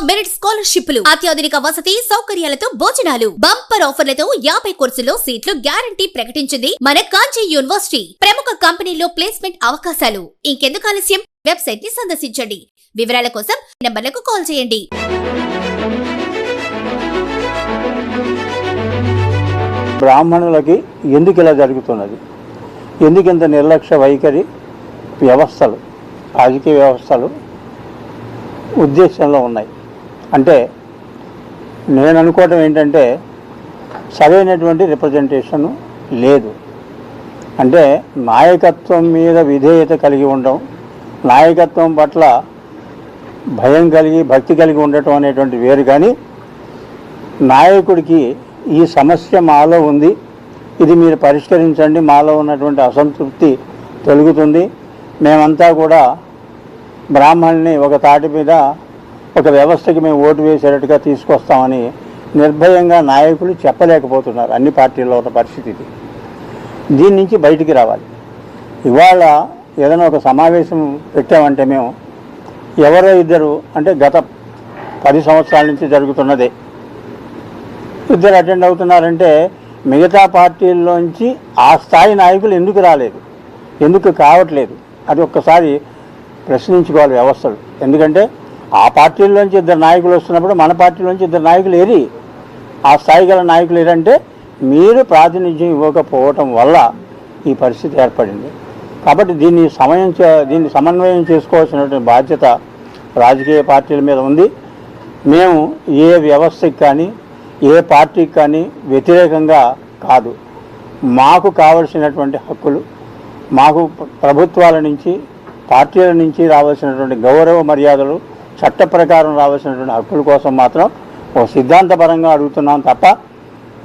Merit స్కాలర్షిప్లు, అత్యాధునిక వసతి సౌకర్యాలతో భోజనాలు, బంపర్ ఆఫర్లతో 50 కోర్సుల్లో సీట్లు గ్యారంటీ ప్రకటించింది మన కాంచీ యూనివర్సిటీ. ప్రముఖ కంపెనీల్లో ప్లేస్మెంట్ అవకాశాలు. ఇంకెందుకు ఆలస్యం? వెబ్సైట్ ని సందర్శించండి. వివరాల కోసం నంబర్లకు కాల్ చేయండి. బ్రాహ్మణులకి ఎందుకు ఇలా జరుగుతున్నది? ఎందుకు ఇంత నిర్లక్ష్య వైఖరి వ్యవస్థలు, రాజకీయ వ్యవస్థలు ఉద్దేశంలో ఉన్నాయి అంటే, నేను అనుకోవటం ఏంటంటే సరైనటువంటి రిప్రజెంటేషన్ లేదు. అంటే నాయకత్వం మీద విధేయత కలిగి ఉండడం, నాయకత్వం పట్ల భయం కలిగి భక్తి కలిగి ఉండటం అనేటువంటి వేరు. కానీ నాయకుడికి ఈ సమస్య మాలో ఉంది, ఇది మీరు పరిష్కరించండి, మాలో ఉన్నటువంటి అసంతృప్తి తొలగుతుంది, మేమంతా కూడా బ్రాహ్మణుల్ని ఒక తాటి మీద ఒక వ్యవస్థకి మేము ఓటు వేసేటట్టుగా తీసుకొస్తామని నిర్భయంగా నాయకులు చెప్పలేకపోతున్నారు. అన్ని పార్టీల్లో ఉన్న పరిస్థితి ఇది. దీని నుంచి బయటికి రావాలి. ఇవాళ ఏదైనా ఒక సమావేశం పెట్టామంటే మేము ఎవరో ఇద్దరు, అంటే గత 10 సంవత్సరాల నుంచి జరుగుతున్నదే, ఇద్దరు అటెండ్ అవుతున్నారంటే మిగతా పార్టీల్లోంచి ఆ స్థాయి నాయకులు ఎందుకు రాలేదు, ఎందుకు కావట్లేదు, అది ఒక్కసారి ప్రశ్నించుకోవాలి వ్యవస్థలు. ఎందుకంటే ఆ పార్టీల్లోంచి ఇద్దరు నాయకులు వస్తున్నప్పుడు మన పార్టీలోంచి ఇద్దరు నాయకులు ఏరి, ఆ స్థాయి గల నాయకులు ఏరంటే మీరు ప్రాతినిధ్యం ఇవ్వకపోవటం వల్ల ఈ పరిస్థితి ఏర్పడింది. కాబట్టి దీన్ని సమన్వయం చేసుకోవాల్సినటువంటి బాధ్యత రాజకీయ పార్టీల మీద ఉంది. మేము ఏ వ్యవస్థకి కానీ ఏ పార్టీకి కానీ వ్యతిరేకంగా కాదు. మాకు కావలసినటువంటి హక్కులు, మాకు ప్రభుత్వాల నుంచి పార్టీల నుంచి రావాల్సినటువంటి గౌరవ మర్యాదలు, చట్ట ప్రకారం రావాల్సినటువంటి హక్కుల కోసం మాత్రం ఒక సిద్ధాంతపరంగా అడుగుతున్నాం తప్ప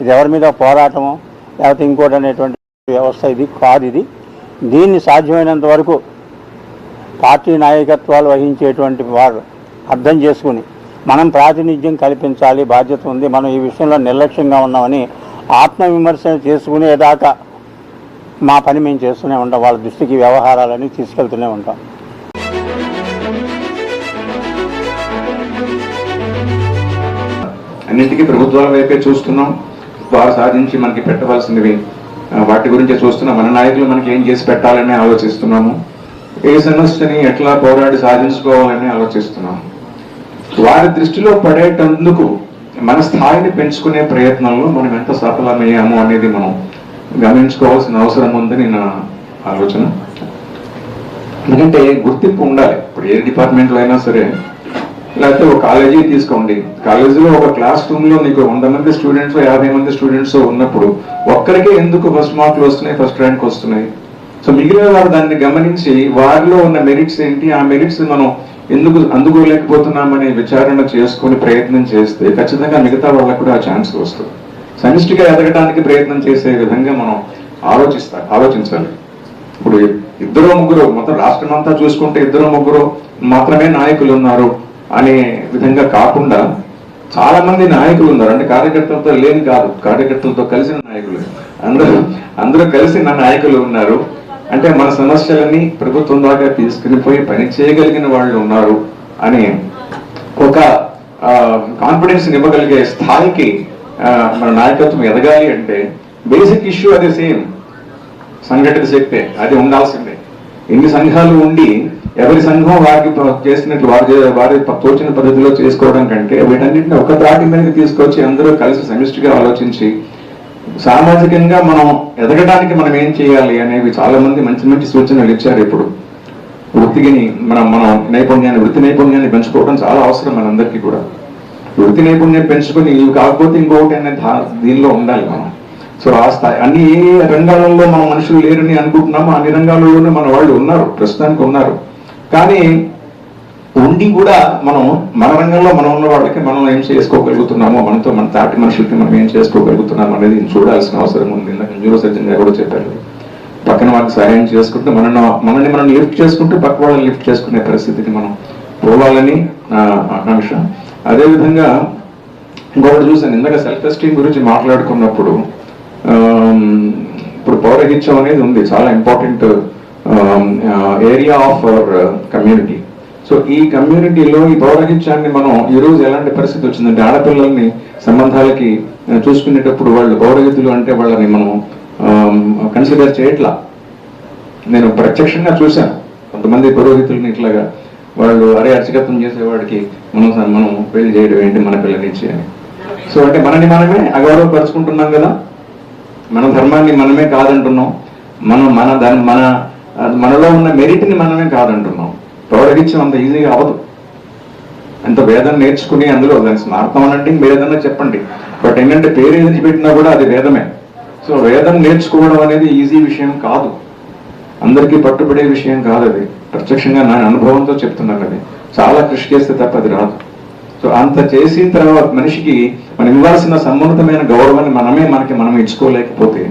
ఇది ఎవరి మీద పోరాటమో లేకపోతే ఇంకోటి అనేటువంటి వ్యవస్థ ఇది కాదు. ఇది దీన్ని సాధ్యమైనంత వరకు పార్టీ నాయకత్వాలు వహించేటువంటి వారు అర్థం చేసుకుని మనం ప్రాతినిధ్యం కల్పించాలి, బాధ్యత ఉంది, మనం ఈ విషయంలో నిర్లక్ష్యంగా ఉన్నామని ఆత్మవిమర్శన చేసుకునేదాకా మా పని మేము చేస్తూనే ఉంటాం. వాళ్ళ దృష్టికి వ్యవహారాలని తీసుకెళ్తూనే ఉంటాం. అన్నింటికీ ప్రభుత్వాల వైపే చూస్తున్నాం. వారు సాధించి మనకి పెట్టవలసినవి వాటి గురించి చూస్తున్నాం. మన నాయకులు మనకి ఏం చేసి పెట్టాలని ఆలోచిస్తున్నాము. ఏ సమస్యని ఎట్లా పోరాడి సాధించుకోవాలని ఆలోచిస్తున్నాము. వారి దృష్టిలో పడేటందుకు మన స్థాయిని పెంచుకునే ప్రయత్నంలో మనం ఎంత సఫలమయ్యాము అనేది మనం గమనించుకోవాల్సిన అవసరం ఉందని నా ఆలోచన. ఎందుకంటే గుర్తింపు ఉండాలి. ఇప్పుడు ఏ డిపార్ట్మెంట్లో అయినా సరే, లేకపోతే ఒక కాలేజీ తీసుకోండి, కాలేజీలో ఒక క్లాస్ రూమ్లో నీకు 100 మంది స్టూడెంట్స్ 50 మంది స్టూడెంట్స్ ఉన్నప్పుడు ఒక్కరికే ఎందుకు ఫస్ట్ మార్కులు వస్తున్నాయి, ఫస్ట్ ర్యాంక్ వస్తున్నాయి? సో మిగిలిన వారు దాన్ని గమనించి వారిలో ఉన్న మెరిట్స్ ఏంటి, ఆ మెరిట్స్ మనం ఎందుకు అందుకోలేకపోతున్నామనే విచారణ చేసుకుని ప్రయత్నం చేస్తే ఖచ్చితంగా మిగతా వాళ్ళకు కూడా ఆ ఛాన్స్ వస్తుంది. సమిష్టిగా ఎదగడానికి ప్రయత్నం చేసే విధంగా మనం ఆలోచించాలి. ఇప్పుడు 2-3 మొత్తం రాష్ట్రం అంతా చూసుకుంటే 2-3 మాత్రమే నాయకులు ఉన్నారు అనే విధంగా కాకుండా చాలా మంది నాయకులు ఉన్నారు. అంటే కార్యకర్తలతో లేని కాదు, కార్యకర్తలతో కలిసిన నాయకులు, అందరూ కలిసిన నాయకులు ఉన్నారు. అంటే మన సమస్యలన్నీ ప్రభుత్వం దాకా తీసుకుని పోయి పని చేయగలిగిన వాళ్ళు ఉన్నారు అని ఒక కాన్ఫిడెన్స్ ఇవ్వగలిగే స్థాయికి మన నాయకత్వం ఎదగాలి అంటే బేసిక్ ఇష్యూ అది సేమ్, సంఘటిత శక్తే, అది ఉండాల్సిందే. ఎన్ని సంఘాలు ఉండి ఎవరి సంఘం వారికి చేసినట్లు వారి తోచిన పద్ధతిలో చేసుకోవడం కంటే వీటన్నింటినీ ఒక త్రాటి మీదకి తీసుకొచ్చి అందరూ కలిసి సమిష్టిగా ఆలోచించి సామాజికంగా మనం ఎదగడానికి మనం ఏం చేయాలి అనేవి చాలా మంది మంచి మంచి సూచనలు ఇచ్చారు. ఇప్పుడు వృత్తి నైపుణ్యాన్ని పెంచుకోవడం చాలా అవసరం మనందరికీ కూడా. వృత్తి నైపుణ్యం పెంచుకొని ఇవి కాకపోతే ఇంకొకటి అనే దీనిలో ఉండాలి మనం. సో ఆ స్థాయి అన్ని రంగాలలో మనం మనుషులు లేరని అనుకుంటున్నాము, అన్ని రంగాలలోనే మన వాళ్ళు ఉన్నారు, ప్రస్తుతానికి ఉన్నారు. కానీ ఉండి కూడా మనం మన రంగంలో మనం ఉన్న వాళ్ళకి మనం ఏం చేసుకోగలుగుతున్నామో, మనతో మన తాటి మనుషులకి మనం ఏం చేసుకోగలుగుతున్నాం అనేది చూడాల్సిన అవసరం ఉంది. న్యూరో సర్జన్ గారు కూడా చెప్పారు, పక్కన వాళ్ళకి సహాయం చేసుకుంటూ మనల్ని మనం లిఫ్ట్ చేసుకుంటూ పక్క వాళ్ళని లిఫ్ట్ చేసుకునే పరిస్థితికి మనం పోవాలని నా ఆకాంక్ష. అదేవిధంగా ఇంకొకటి చూసాను, ఇందాక సెల్ఫ్ ఎస్టీమ్ గురించి మాట్లాడుకున్నప్పుడు ఇప్పుడు పౌరహిత్యం అనేది ఉంది, చాలా important area of our community. So ఈ కమ్యూనిటీలో ఈ పౌరహిత్యాన్ని మనం ఈరోజు ఎలాంటి పరిస్థితి వచ్చిందంటే ఆడపిల్లల్ని సంబంధాలకి చూసుకునేటప్పుడు వాళ్ళు పౌరహితులు అంటే వాళ్ళని మనం కన్సిడర్ చేయట్లా. నేను ప్రత్యక్షంగా చూశాను కొంతమంది పురోహితుల్ని ఇట్లాగా వాళ్ళు అర్చకత్వం చేసేవాడికి మనం పెళ్లి చేయడం ఏంటి మన పిల్లనిచ్చి అని. సో అంటే మనమే అగౌరవపరుచుకుంటున్నాం కదా, మన ధర్మాన్ని మనమే కాదంటున్నాం, మనలో ఉన్న మెరిట్ని మనమే కాదంటున్నాం. పౌరహిత్యం అంత ఈజీగా అవ్వదు. అంత వేదం నేర్చుకుని అందులో దాని స్మార్థం అనండి మీరు ఏదన్నా చెప్పండి, బట్ ఏంటంటే పేరు ఏది పెట్టినా కూడా అది వేదమే. సో వేదం నేర్చుకోవడం అనేది ఈజీ విషయం కాదు, అందరికీ పట్టుబడే విషయం కాదు. అది ప్రత్యక్షంగా నా అనుభవంతో చెప్తున్నాను. అది చాలా కృషి చేస్తే తప్ప అది రాదు. సో అంత చేసిన తర్వాత మనిషికి మనం ఇవ్వాల్సిన సమున్నతమైన గౌరవాన్ని మనం ఇచ్చుకోలేకపోతే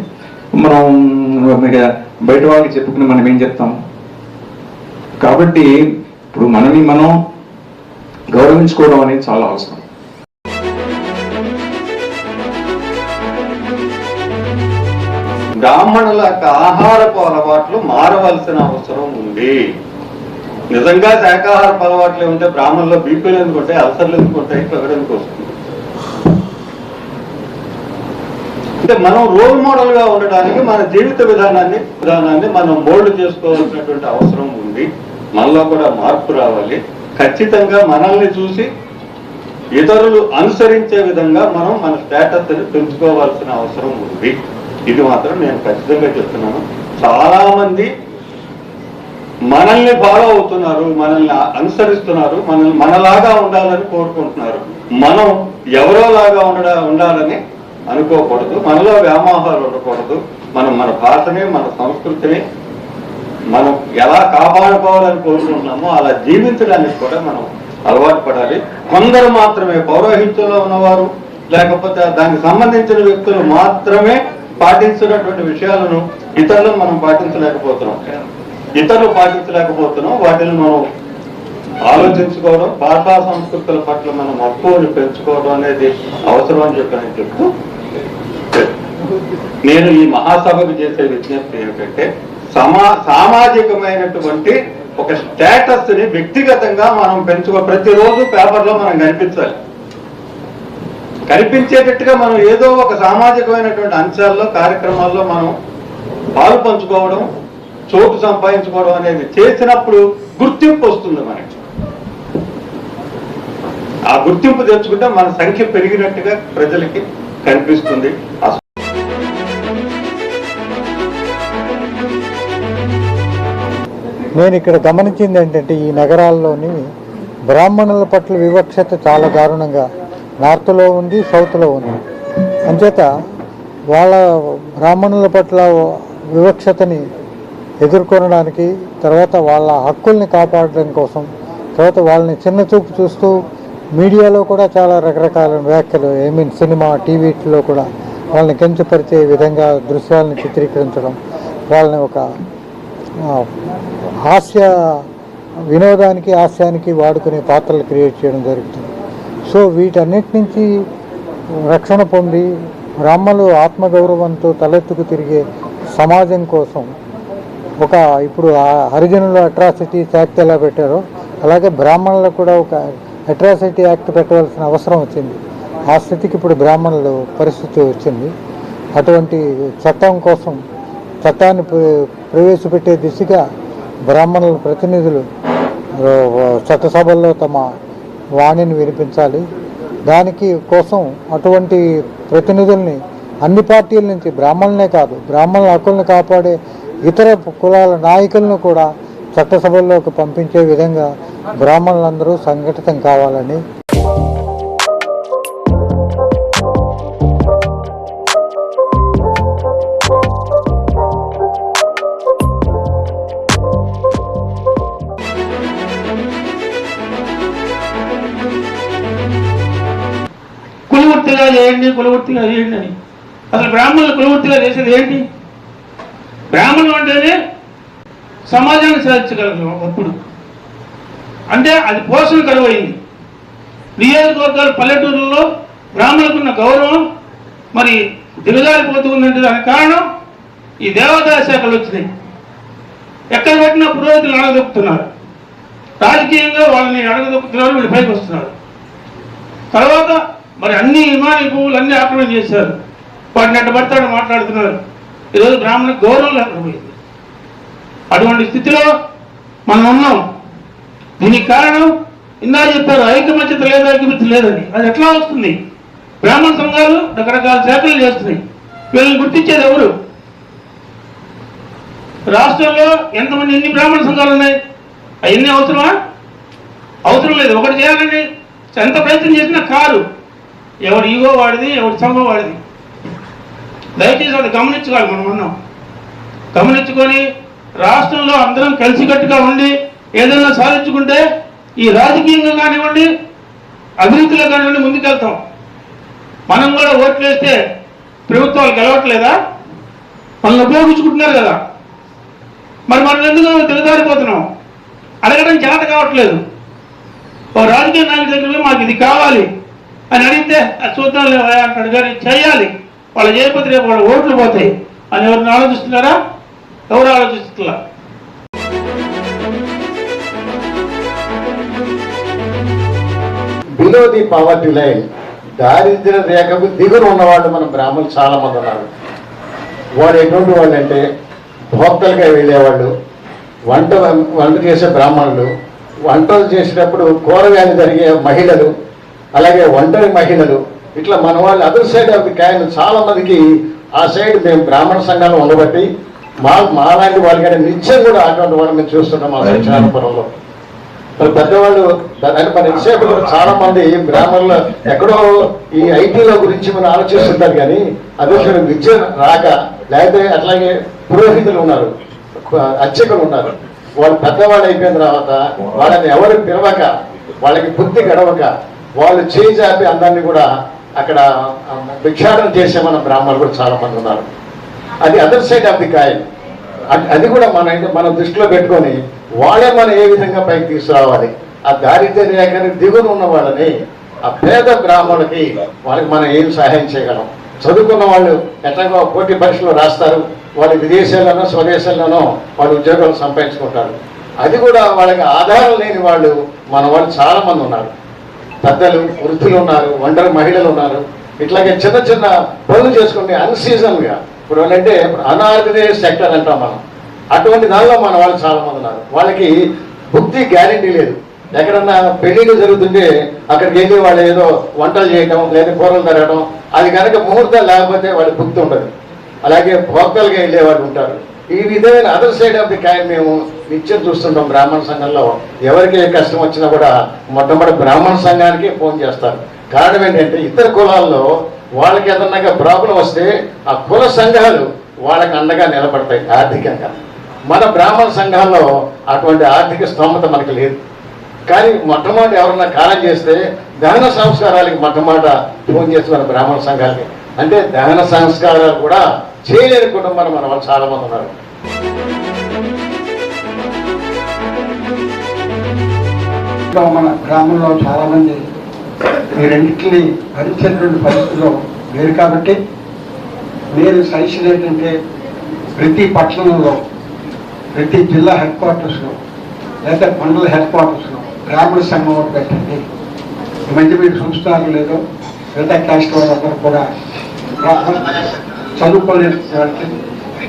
మనం బయట వాళ్ళకి చెప్పుకుని మనం ఏం చెప్తాం? కాబట్టి ఇప్పుడు మనం గౌరవించుకోవడం అనేది చాలా అవసరం. బ్రాహ్మణుల యొక్క ఆహారపు అలవాట్లు మారవలసిన అవసరం ఉంది. నిజంగా శాకాహారపు అలవాట్లు ఉంటే బ్రాహ్మణుల్లో బీపీలు ఎందుకు ఉంటాయి, అల్సర్లు ఎందుకు ఉంటాయి, షుగర్ ఎందుకు వస్తుంది? అంటే మనం రోల్ మోడల్ గా ఉండడానికి మన జీవిత విధానాన్ని మనం మోల్డ్ చేసుకోవాల్సినటువంటి అవసరం ఉంది. మనలో కూడా మార్పు రావాలి. ఖచ్చితంగా మనల్ని చూసి ఇతరులు అనుసరించే విధంగా మనం మన స్టేటస్ ని పెంచుకోవాల్సిన అవసరం ఉంది. ఇది మాత్రం నేను ఖచ్చితంగా చెప్తున్నాను. చాలా మంది మనల్ని ఫాలో అవుతున్నారు, మనల్ని అనుసరిస్తున్నారు, మనలాగా ఉండాలని కోరుకుంటున్నారు. మనం ఎవరోలాగా ఉండాలని అనుకోకూడదు, మనలో వ్యామోహాలు ఉండకూడదు. మనం మన భాషని, మన సంస్కృతిని మనం ఎలా కాపాడుకోవాలని కోరుకుంటున్నామో అలా జీవించడానికి కూడా మనం అలవాటు పడాలి. కొందరు మాత్రమే పౌరోహిత్యంలో ఉన్నవారు లేకపోతే దానికి సంబంధించిన వ్యక్తులు మాత్రమే పాటించినటువంటి విషయాలను ఇతరులు మనం పాటించలేకపోతున్నాం. వాటిని మనం ఆలోచించుకోవడం, భాషా సంస్కృతుల పట్ల మనం మక్కువని పెంచుకోవడం అనేది అవసరం అని చెప్తూ నేను ఈ మహాసభకు చేసే విజ్ఞప్తి ఏమిటంటే సామాజికమైనటువంటి ఒక స్టేటస్ ని వ్యక్తిగతంగా మనం ప్రతిరోజు పేపర్లో మనం కనిపించేటట్టుగా మనం ఏదో ఒక సామాజికమైనటువంటి అంశాల్లో కార్యక్రమాల్లో మనం పాలు పంచుకోవడం, చోటు సంపాదించుకోవడం అనేది చేసినప్పుడు గుర్తింపు వస్తుంది మనకి. ఆ గుర్తింపు తెచ్చుకుంటే మన సంఖ్య పెరిగినట్టుగా ప్రజలకి కనిపిస్తుంది. నేను ఇక్కడ గమనించింది ఏంటంటే ఈ నగరాల్లోని బ్రాహ్మణుల పట్ల వివక్షత చాలా దారుణంగా నార్త్లో ఉంది, సౌత్లో ఉంది. అంచేత వాళ్ళ బ్రాహ్మణుల పట్ల వివక్షతని ఎదుర్కొనడానికి, తర్వాత వాళ్ళ హక్కుల్ని కాపాడడం కోసం, తర్వాత వాళ్ళని చిన్న చూపు చూస్తూ మీడియాలో కూడా చాలా రకరకాల వ్యాఖ్యలు, సినిమా, టీవీలో కూడా వాళ్ళని కించపరిచే విధంగా దృశ్యాలను చిత్రీకరించడం, వాళ్ళని ఒక వినోదానికి, హాస్యానికి వాడుకునే పాత్రలు క్రియేట్ చేయడం జరుగుతుంది. సో వీటన్నిటి నుంచి రక్షణ పొంది బ్రాహ్మణులు ఆత్మగౌరవంతో తలెత్తుకు తిరిగే సమాజం కోసం ఇప్పుడు హరిజనుల అట్రాసిటీస్ యాక్ట్ ఎలా పెట్టారో అలాగే బ్రాహ్మణులకు కూడా ఒక అట్రాసిటీ యాక్ట్ పెట్టవలసిన అవసరం వచ్చింది. ఆ స్థితికి ఇప్పుడు బ్రాహ్మణుల పరిస్థితి వచ్చింది. అటువంటి చట్టాన్ని ప్రవేశపెట్టే దిశగా బ్రాహ్మణుల ప్రతినిధులు చట్టసభల్లో తమ వాణిని వినిపించాలి. దానికి కోసం అటువంటి ప్రతినిధుల్ని అన్ని పార్టీల నుంచి, బ్రాహ్మణులనే కాదు, బ్రాహ్మణుల హక్కులను కాపాడే ఇతర కులాల నాయకులను కూడా చట్టసభల్లోకి పంపించే విధంగా బ్రాహ్మణులందరూ సంఘటితం కావాలని. కులవృత్తిగా చేయండి అని. అసలు బ్రాహ్మణులు కులవృత్తిగా చేసేది ఏంటి? బ్రాహ్మణులు అంటేనే సమాజాన్ని సాధించగలరు. అప్పుడు అంటే అది పోషణ కరువైంది. నియోజకవర్గాలు, పల్లెటూరుల్లో బ్రాహ్మణులకున్న గౌరవం మరి దిగజారిపోతూ ఉందంటే దానికి కారణం ఈ దేవాదాయ శాఖలు వచ్చినాయి. ఎక్కడ పెట్టినా పురోహితులు అడగదొక్కుతున్నారు. రాజకీయంగా వాళ్ళని అడగదొక్కుతున్నారు, వీళ్ళు పైకి వస్తున్నారు. తర్వాత మరి అన్ని హిమాలయ పువ్వులు అన్ని ఆక్రమణ చేశారు, వాటిని అడ్డ పడతాడు మాట్లాడుతున్నారు. ఈరోజు బ్రాహ్మణ గౌరవం లేకుండా పోయింది. అటువంటి స్థితిలో మనం ఉన్నాం. దీనికి కారణం ఇందా చెప్పారు, ఐకమత్యత లేదు, ఐకమత్యత లేదని. అది ఎట్లా వస్తుంది? బ్రాహ్మణ సంఘాలు రకరకాల శాఖలు చేస్తున్నాయి. వీళ్ళని గుర్తించేది ఎవరు? రాష్ట్రంలో ఎన్ని బ్రాహ్మణ సంఘాలు ఉన్నాయి? అవన్నీ అవసరమా? అవసరం లేదు. ఒకటి చేయాలండి, ఎంత ప్రయత్నం చేసినా కారు. ఎవడి ఈగో వాడిది, ఎవడి సంఘం వాడిది. దయచేసి అది గమనించుకోవాలి. మనం ఉన్నాం, గమనించుకొని రాష్ట్రంలో అందరం కలిసికట్టుగా ఉండి ఏదైనా సాధించుకుంటే ఈ రాజకీయంగా కానివ్వండి, అభివృద్ధిలో కానివ్వండి ముందుకెళ్తాం. మనం కూడా ఓట్లు వేస్తే ప్రభుత్వాలు గెలవట్లేదా? మనల్ని ఉపయోగించుకుంటున్నారు కదా. మరి మనం ఎందుకు తెలుదారిపోతున్నాం? అడగడం చేత కావట్లేదు. ఓ రాజకీయ నాయకుడి దగ్గర మాకు ఇది కావాలి అని అడిగితే చూద్దాం లేవా అంటాడు. కానీ చేయాలి. వాళ్ళు చేయకపోతే రేపు వాళ్ళ ఓట్లు పోతాయి అని ఎవరిని ఆలోచిస్తున్నారా? ఎవరు ఆలోచిస్తున్నా? బిలో ది పావర్టీ లైన్, దారిద్ర్య రేఖకు దిగున ఉన్నవాళ్ళు మన బ్రాహ్మణులు చాలా మంది ఉన్నారు. వాడు ఎటువంటి వాళ్ళు అంటే భోక్తలుగా వెళ్ళేవాళ్ళు, వంట చేసే బ్రాహ్మణులు, వంటలు చేసేటప్పుడు కూరగాయలు జరిగే మహిళలు, అలాగే ఒంటరి మహిళలు, ఇట్లా మన వాళ్ళు other side of the coin చాలా మందికి ఆ సైడ్ మేము బ్రాహ్మణ సంఘాలు ఉండబట్టి మా లాంటి వాళ్ళకంటే నిత్యం కూడా అటువంటి వాళ్ళు మేము చూస్తుంటాం మా సత్యనారాయణపురంలో. మరి పెద్దవాళ్ళు మన ఎంతసేపు చాలా మంది బ్రాహ్మణులు ఎక్కడో ఈ ఐటీలో గురించి మనం ఆలోచిస్తుంటారు, కానీ అదే విద్య రాక, లేకపోతే అట్లాగే పురోహితులు ఉన్నారు, అర్చకులు ఉన్నారు. వాళ్ళు పెద్దవాళ్ళు అయిపోయిన తర్వాత వాళ్ళని ఎవరు పిలవక, వాళ్ళకి బుద్ధి గడవక, వాళ్ళు చేయి చాపి అందరినీ కూడా అక్కడ భిక్షాటన చేసే మన బ్రాహ్మణులు కూడా చాలా మంది ఉన్నారు. అది other side of the coin. అది కూడా మనం దృష్టిలో పెట్టుకొని వాళ్ళే మనం ఏ విధంగా పైకి తీసుకురావాలి. ఆ దారిద్ర్య రేఖని దిగున ఉన్న వాళ్ళని, ఆ పేద బ్రాహ్మణులకి వాళ్ళకి మనం ఏం సహాయం చేయగలం? చదువుకున్న వాళ్ళు ఎట్లాగో పోటీ పరీక్షలు రాస్తారు, వాళ్ళు విదేశాల్లోనో స్వదేశాల్లోనో వాళ్ళు ఉద్యోగాలు సంపాదించుకుంటారు. అది కూడా వాళ్ళకి ఆధారం లేని వాళ్ళు మన వాళ్ళు చాలా మంది ఉన్నారు. పెద్దలు, వృద్ధులు ఉన్నారు, ఒంటరి మహిళలు ఉన్నారు. ఇట్లాగే చిన్న చిన్న పనులు చేసుకుని అన్సీజన్గా, ఇప్పుడు వాళ్ళంటే అనార్గనైజ్డ్ సెక్టర్ అంటాం మనం, అటువంటి దానిలో మన వాళ్ళు చాలా మంది ఉన్నారు. వాళ్ళకి బుద్ధి గ్యారెంటీ లేదు. ఎక్కడన్నా పెళ్లిళ్ళు జరుగుతుంటే అక్కడికి వెళ్ళి వాళ్ళు ఏదో వంటలు చేయటం, లేదా కూరలు తరగడం, అది కనుక ముహూర్తాలు లేకపోతే వాళ్ళ బుద్ధి ఉండదు. అలాగే భోక్తలుగా వెళ్ళేవాళ్ళు ఉంటారు. ఈ విధమైన other side of the coin మేము నిత్యం చూస్తుంటాం. బ్రాహ్మణ సంఘంలో ఎవరికి ఏ కష్టం వచ్చినా కూడా మొట్టమొదటి బ్రాహ్మణ సంఘానికి ఫోన్ చేస్తారు. కారణం ఏంటంటే ఇతర కులాల్లో వాళ్ళకి ఏదన్నా ప్రాబ్లం వస్తే ఆ కుల సంఘాలు వాళ్ళకి అండగా నిలబడతాయి ఆర్థికంగా. మన బ్రాహ్మణ సంఘాల్లో అటువంటి ఆర్థిక స్తోమత మనకి లేదు. కానీ మొట్టమొదటి ఎవరన్నా కాలం చేస్తే దహన సంస్కారాలకి మొట్టమొదట ఫోన్ చేస్తున్నారు బ్రాహ్మణ సంఘాలకి. అంటే దహన సంస్కారాలు కూడా చేయలేని కుటుంబాలు మన వాళ్ళు చాలా మంది ఉన్నారు. మన గ్రామంలో చాలా మంది ఈ రెండింటిని భరించేటువంటి పరిస్థితుల్లో లేరు. కాబట్టి నేను సజెషన్ ఏంటంటే ప్రతి పట్టణంలో, ప్రతి జిల్లా హెడ్ క్వార్టర్స్లో, లేదా మండల హెడ్ క్వార్టర్స్లో బ్రాహ్మణ సంఘం ఒకటి పెట్టండి. ఈ మధ్య మీరు చూస్తున్నారు లేదో, లేదా క్యాస్ట్ వాళ్ళందరూ కూడా చదువుకోలేదు,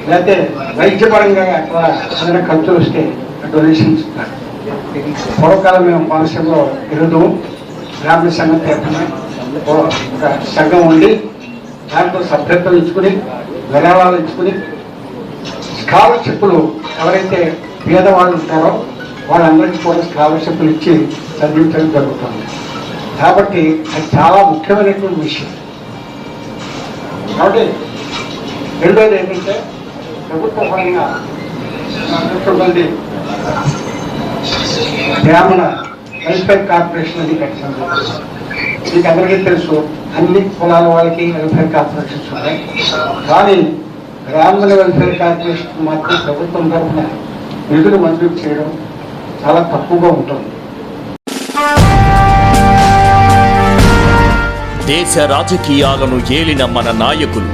లేకపోతే వైద్యపరంగా కూడా ఏదైనా ఖర్చులు వస్తే డొనేషన్స్ ఇస్తారు. పూర్వకాలం మేము కోనసీమలో ఈరోజు బ్రాహ్మణ సంఘం తరఫున ఒక సంఘం ఉండి దాంట్లో సభ్యత్వం ఇచ్చుకుని, విరాళాలు ఇచ్చుకుని, స్కాలర్షిప్లు ఎవరైతే పేదవాళ్ళు ఉంటారో వాళ్ళందరికీ కూడా స్కాలర్షిప్లు ఇచ్చి చదివించడం జరుగుతుంది. కాబట్టి అది చాలా ముఖ్యమైనటువంటి విషయం. కాబట్టి రెండోది ఏంటంటే ప్రభుత్వ పరంగా మంది బ్రాహ్మణ వెల్ఫేర్ కార్పొరేషన్ అని పెట్టింది. మీకు అందరికీ తెలుసు, అన్ని కులాల వాళ్ళకి వెల్ఫేర్ కార్పొరేషన్స్ ఉన్నాయి. కానీ బ్రాహ్మణ వెల్ఫేర్ కార్పొరేషన్ మాత్రం ప్రభుత్వం తరఫున నిధులు మంజూరు చేయడం చాలా తక్కువగా ఉంటుంది. దేశ రాజకీయాలను ఏలిన మన నాయకులు,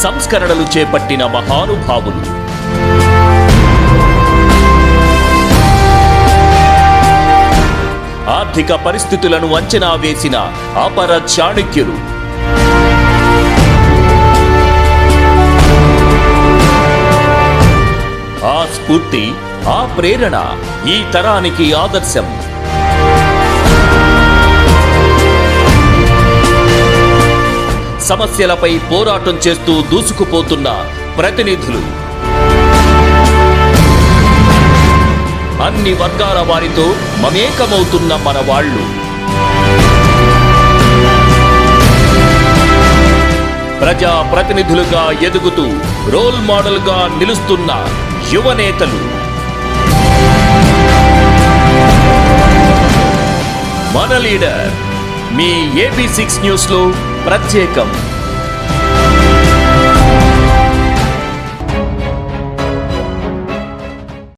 సంస్కరణలు చేపట్టిన మహానుభావులు, ఆర్థిక పరిస్థితులను అంచనా వేసిన అపర చాణక్యులు. ఆ స్ఫూర్తి, ఆ ప్రేరణ ఈ తరానికి ఆదర్శం. సమస్యలపై పోరాటం చేస్తూ దూసుకుపోతున్న ప్రతినిధులు, అన్ని వర్గాల వారితో మమేకమవుతున్న మన వాళ్ళు, ప్రజా ప్రతినిధులుగా ఎదుగుతూ రోల్ మోడల్ గా నిలుస్తున్న యువనేతలు. మన లీడర్ మీ AB6 న్యూస్ లో ప్రత్యేకం.